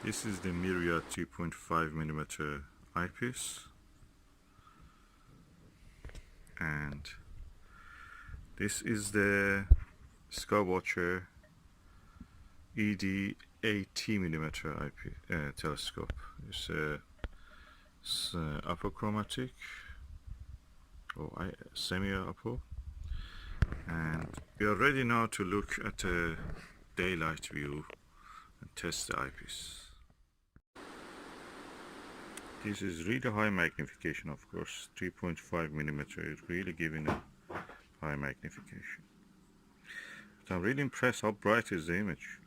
This is the Myriad 3.5mm eyepiece, and this is the Skywatcher ED 80mm telescope. It's apochromatic or semi-apo, and we are ready now to look at a daylight view and test the eyepiece. This is really high magnification, of course. 3.5mm is really giving a high magnification. But I'm really impressed how bright is the image.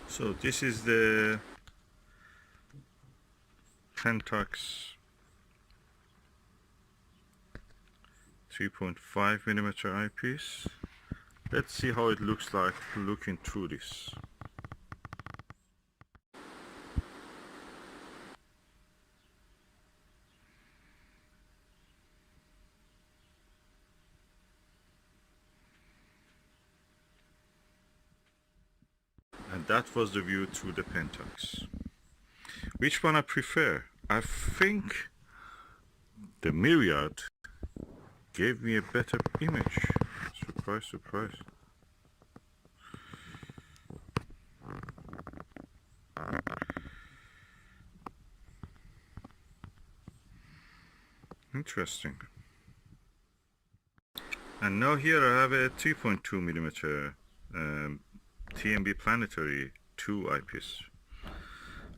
So this is the Pentax 3.5mm eyepiece. Let's see how it looks like looking through this. And that was the view through the Pentax. Which one I prefer? I think the Myriad gave me a better image. Surprise, surprise. Interesting. And now here I have a 3.2mm TMB Planetary 2 eyepiece.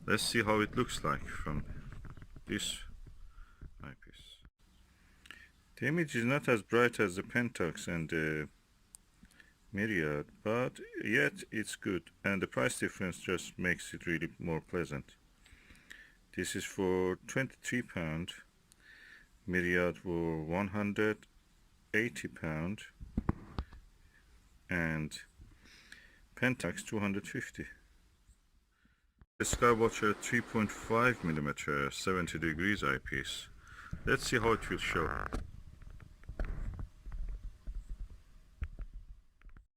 Let's see how it looks like from this eyepiece. The image is not as bright as the Pentax and the Myriad, but yet it's good, and the price difference just makes it really more pleasant. This is for £23, Myriad for £180, and Pentax 250. The Skywatcher 3.5mm 70 degrees eyepiece. Let's see how it will show.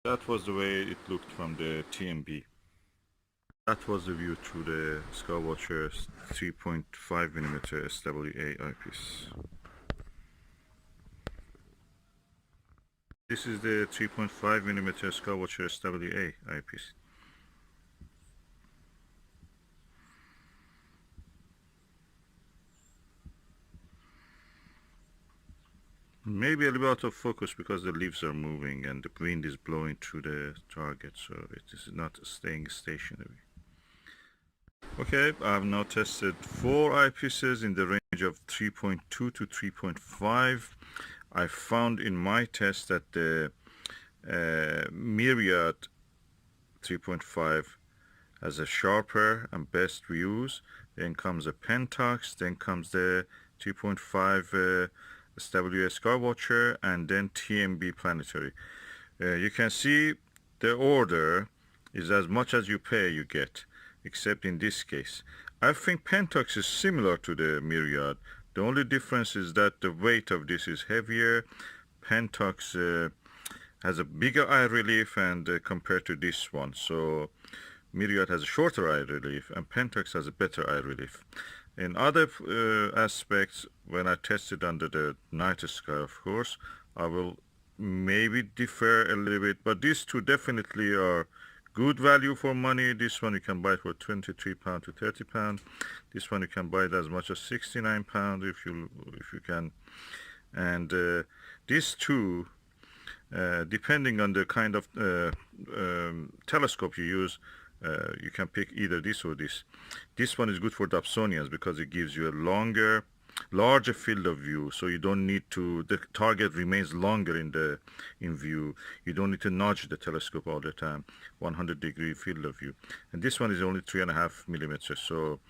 That was the way it looked from the TMB. That was the view through the Skywatcher 3.5mm SWA eyepiece. This is the 3.5mm Skywatcher SWA eyepiece. Maybe a little out of focus because the leaves are moving and the wind is blowing through the target, so it is not staying stationary. Okay, I've now tested 4 eyepieces in the range of 3.2 to 3.5. I found in my test that the Myriad 3.5 has a sharper and best views. Then comes a Pentax, then comes the 3.5 SWA Skywatcher, and then TMB Planetary. You can see the order is as much as you pay you get, except in this case. I think Pentax is similar to the Myriad. The only difference is that the weight of this is heavier. Pentax has a bigger eye relief and compared to this one. So Myriad has a shorter eye relief and Pentax has a better eye relief. In other aspects, when I tested under the night sky, of course, I will maybe differ a little bit, but these two definitely are good value for money. This one you can buy for £23 to £30. This one you can buy it as much as £69 if you can. And these two, depending on the kind of telescope you use, you can pick either this or this. This one is good for Dobsonians because it gives you a larger field of view, so you don't need to, the target remains longer in view. You don't need to nudge the telescope all the time. 100-degree field of view. And this one is only 3.5mm, so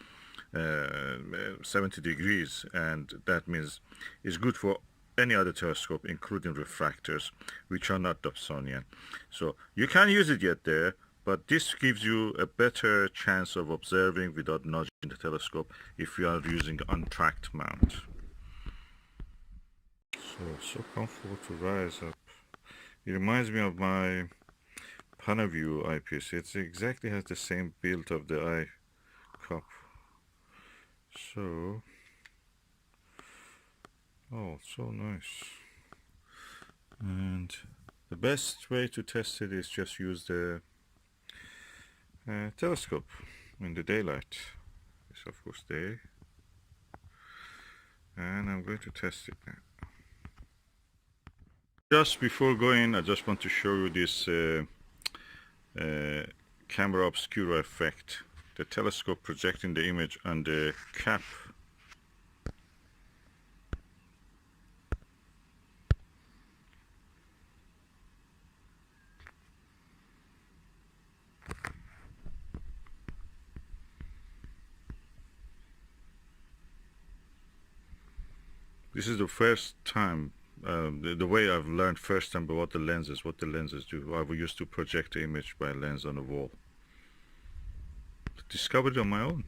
70 degrees, and that means it's good for any other telescope, including refractors, which are not Dobsonian. So you can use it yet there, but this gives you a better chance of observing without nudging the telescope if you are using untracked mount. So comfortable to rise up. It reminds me of my Panaview eyepiece. It exactly has the same build of the eye cup. So, oh, so nice. And the best way to test it is just use the telescope in the daylight. It's of course day. And I'm going to test it now. Just before going, I just want to show you this camera obscura effect. The telescope projecting the image on the cap. This is the first time, the way I've learned first time about what the lenses do. I used to project the image by a lens on a wall. Discovered it on my own.